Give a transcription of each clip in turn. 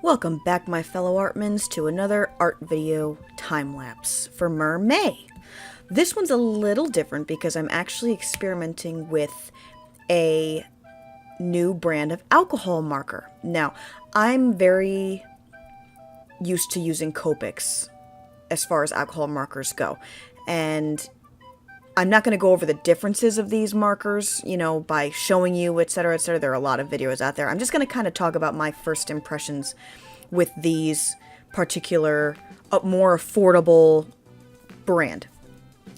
Welcome back, my fellow artmans, to another art video time-lapse for May. This one's a little different because I'm actually experimenting with a new brand of alcohol marker. Now, I'm very used to using Copics as far as alcohol markers go, and I'm not going to go over the differences of these markers, by showing you, etc., etc. There are a lot of videos out there. I'm just going to kind of talk about my first impressions with these particular, more affordable brand.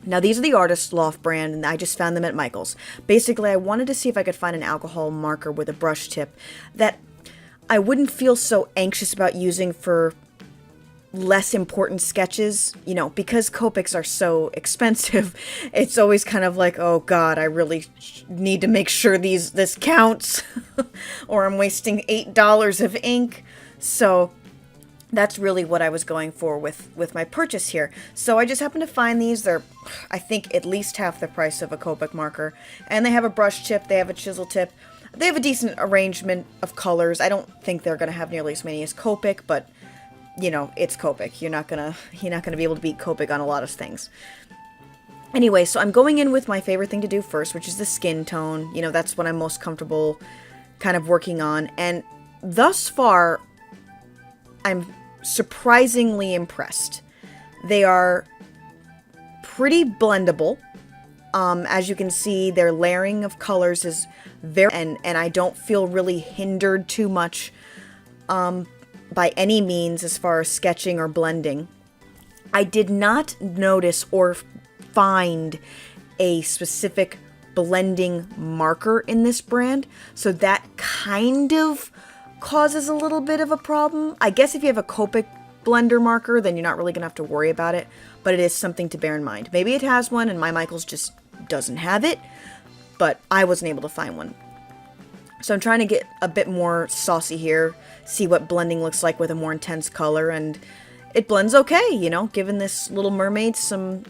Now, these are the Artist Loft brand, and I just found them at Michael's. Basically, I wanted to see if I could find an alcohol marker with a brush tip that I wouldn't feel so anxious about using for less important sketches, because Copics are so expensive. It's always kind of like, oh god, I really need to make sure this counts or I'm wasting $8 of ink. So that's really what I was going for with my purchase here. So I just happened to find these. They're, I think, at least half the price of a Copic marker, and they have a brush tip, they have a chisel tip, they have a decent arrangement of colors. I don't think they're going to have nearly as many as Copic, but it's Copic. You're not gonna be able to beat Copic on a lot of things. Anyway, so I'm going in with my favorite thing to do first, which is the skin tone. That's what I'm most comfortable kind of working on. And thus far, I'm surprisingly impressed. They are pretty blendable. As you can see, their layering of colors is very, and I don't feel really hindered too much, by any means as far as sketching or blending. I did not notice or find a specific blending marker in this brand, so that kind of causes a little bit of a problem. I guess if you have a Copic blender marker, then you're not really gonna have to worry about it, but it is something to bear in mind. Maybe it has one and my Michael's just doesn't have it, but I wasn't able to find one. So I'm trying to get a bit more saucy here, see what blending looks like with a more intense color, and it blends okay, giving this little mermaid some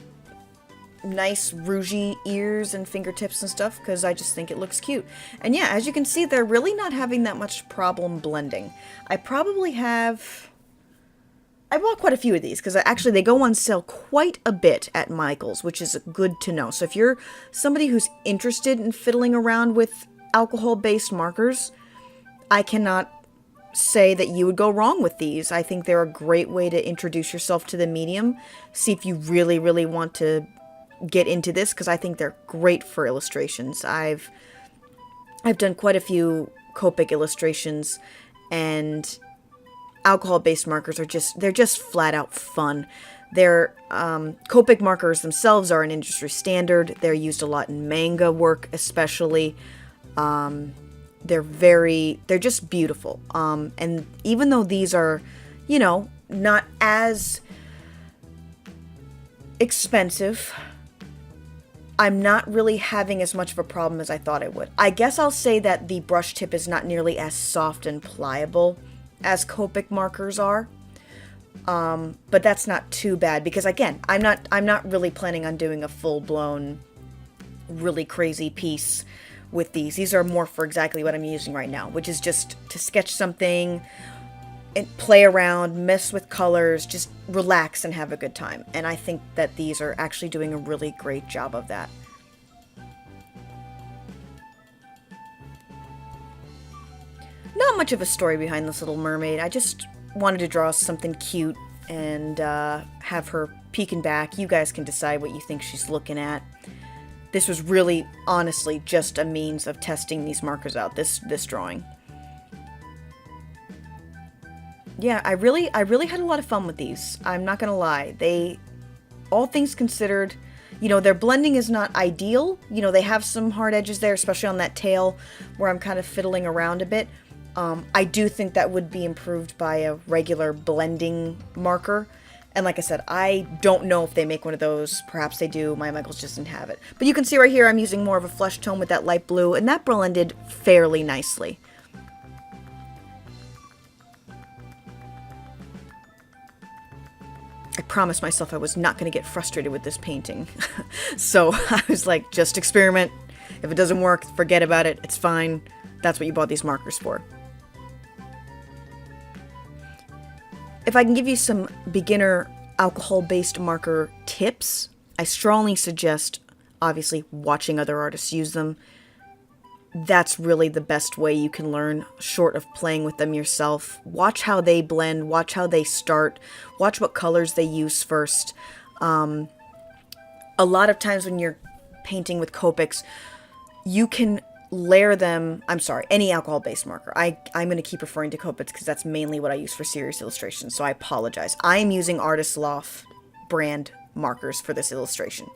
nice rougey ears and fingertips and stuff, because I just think it looks cute. And yeah, as you can see, they're really not having that much problem blending. I bought quite a few of these, because actually they go on sale quite a bit at Michael's, which is good to know. So if you're somebody who's interested in fiddling around with alcohol-based markers, I cannot say that you would go wrong with these. I think they're a great way to introduce yourself to the medium, see if you really, really want to get into this, because I think they're great for illustrations. I've done quite a few Copic illustrations, and alcohol-based markers they're just flat out fun. They're Copic markers themselves are an industry standard. They're used a lot in manga work, especially. They're just beautiful. And even though these are, not as expensive, I'm not really having as much of a problem as I thought I would. I guess I'll say that the brush tip is not nearly as soft and pliable as Copic markers are. But that's not too bad, because again, I'm not really planning on doing a full-blown, really crazy piece with these. These are more for exactly what I'm using right now, which is just to sketch something and play around, mess with colors, just relax and have a good time. And I think that these are actually doing a really great job of that. Not much of a story behind this little mermaid. I just wanted to draw something cute and have her peeking back. You guys can decide what you think she's looking at. This was really, honestly, just a means of testing these markers out, this drawing. Yeah, I really had a lot of fun with these. I'm not gonna lie. All things considered, their blending is not ideal. They have some hard edges there, especially on that tail where I'm kind of fiddling around a bit. I do think that would be improved by a regular blending marker. And like I said, I don't know if they make one of those. Perhaps they do. My Michael's just didn't have it. But you can see right here I'm using more of a flesh tone with that light blue, and that blended fairly nicely. I promised myself I was not going to get frustrated with this painting. So I was like, just experiment. If it doesn't work, forget about it. It's fine. That's what you bought these markers for. if I can give you some beginner alcohol-based marker tips, I strongly suggest, obviously, watching other artists use them. That's really the best way you can learn, short of playing with them yourself. Watch how they blend, watch how they start, watch what colors they use first. A lot of times when you're painting with Copics, you can layer them, any alcohol-based marker. I'm going to keep referring to Copics because that's mainly what I use for serious illustrations, so I apologize. I am using Loft brand markers for this illustration,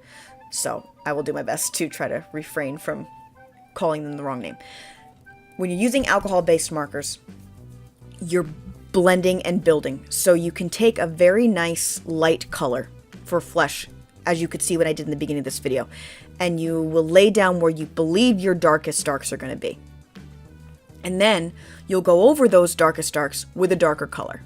so I will do my best to try to refrain from calling them the wrong name. When you're using alcohol-based markers, you're blending and building, so you can take a very nice light color for flesh, as you could see what I did in the beginning of this video, and you will lay down where you believe your darkest darks are going to be. And then you'll go over those darkest darks with a darker color.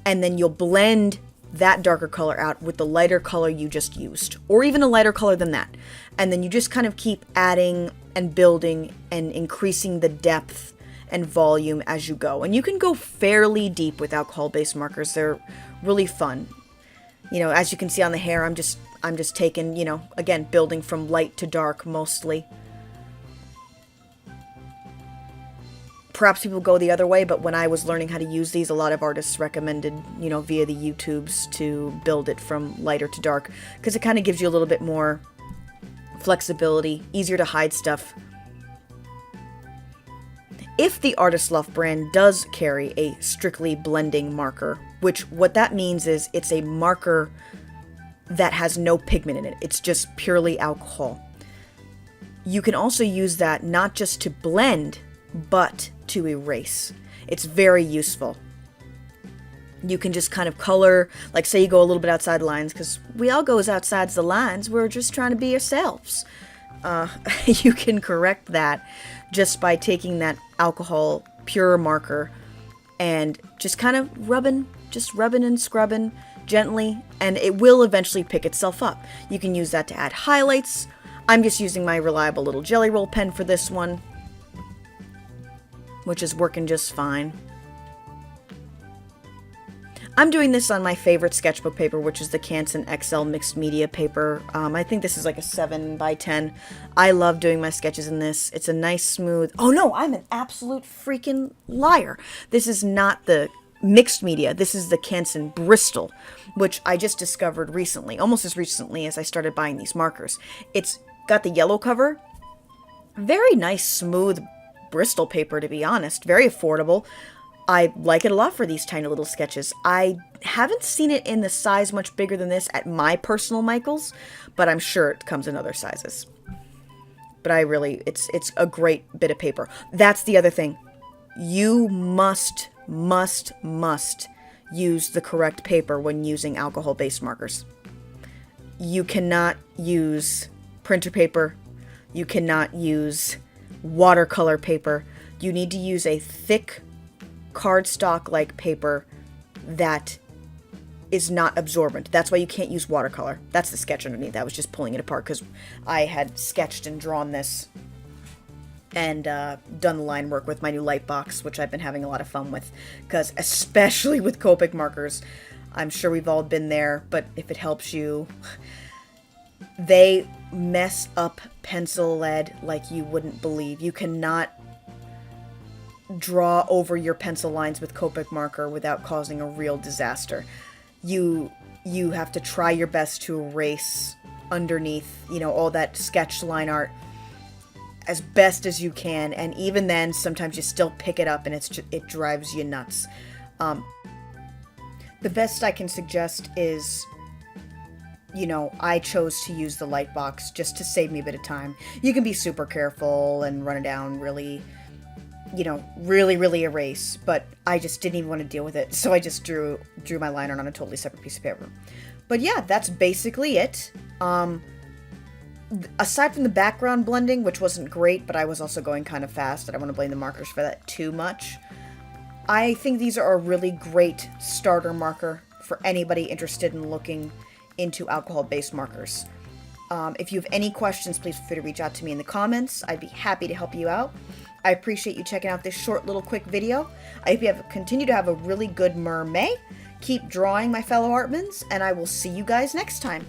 And then you'll blend that darker color out with the lighter color you just used, or even a lighter color than that. And then you just kind of keep adding and building and increasing the depth and volume as you go. And you can go fairly deep with alcohol-based markers. They're really fun. You know, as you can see on the hair, I'm just taking, you know, again, building from light to dark mostly. Perhaps people go the other way, but when I was learning how to use these, a lot of artists recommended, you know, via the YouTubes to build it from lighter to dark, because it kind of gives you a little bit more flexibility, easier to hide stuff. If the Loft brand does carry a strictly blending marker, which what that means is it's a marker that has no pigment in it. It's just purely alcohol. You can also use that not just to blend, but to erase. It's very useful. You can just kind of color, like say you go a little bit outside the lines, because we all goes outside the lines. We're just trying to be ourselves. You can correct that just by taking that alcohol pure marker and just kind of rubbing and scrubbing gently, and it will eventually pick itself up. You can use that to add highlights. I'm just using my reliable little Jelly Roll pen for this one, which is working just fine. I'm doing this on my favorite sketchbook paper, which is the Canson XL mixed media paper. I think this is like a 7x10. I love doing my sketches in this. It's a nice smooth... Oh no, I'm an absolute freaking liar. This is not the mixed media. This is the Canson Bristol, which I just discovered recently, almost as recently as I started buying these markers. It's got the yellow cover. Very nice, smooth Bristol paper, to be honest. Very affordable. I like it a lot for these tiny little sketches. I haven't seen it in the size much bigger than this at my personal Michaels, but I'm sure it comes in other sizes. But it's a great bit of paper. That's the other thing. You must use the correct paper when using alcohol-based markers. You cannot use printer paper. You cannot use watercolor paper. You need to use a thick cardstock-like paper that is not absorbent. That's why you can't use watercolor. That's the sketch underneath. I was just pulling it apart because I had sketched and drawn this and done the line work with my new light box, which I've been having a lot of fun with, because especially with Copic markers, I'm sure we've all been there, but if it helps you, they mess up pencil lead like you wouldn't believe. You cannot draw over your pencil lines with Copic marker without causing a real disaster. You have to try your best to erase underneath, you know, all that sketch line art as best as you can, and even then sometimes you still pick it up and it drives you nuts. The best I can suggest is, you know, I chose to use the light box just to save me a bit of time. You can be super careful and run it down really, you know, really erase, but I just didn't even want to deal with it, so I just drew my line art on a totally separate piece of paper. But yeah, that's basically it. Aside from the background blending, which wasn't great, but I was also going kind of fast, I don't want to blame the markers for that too much. I think these are a really great starter marker for anybody interested in looking into alcohol-based markers. If you have any questions, please feel free to reach out to me in the comments. I'd be happy to help you out. I appreciate you checking out this short little quick video. I hope you continue to have a really good May. keep drawing, my fellow Artmans, and I will see you guys next time.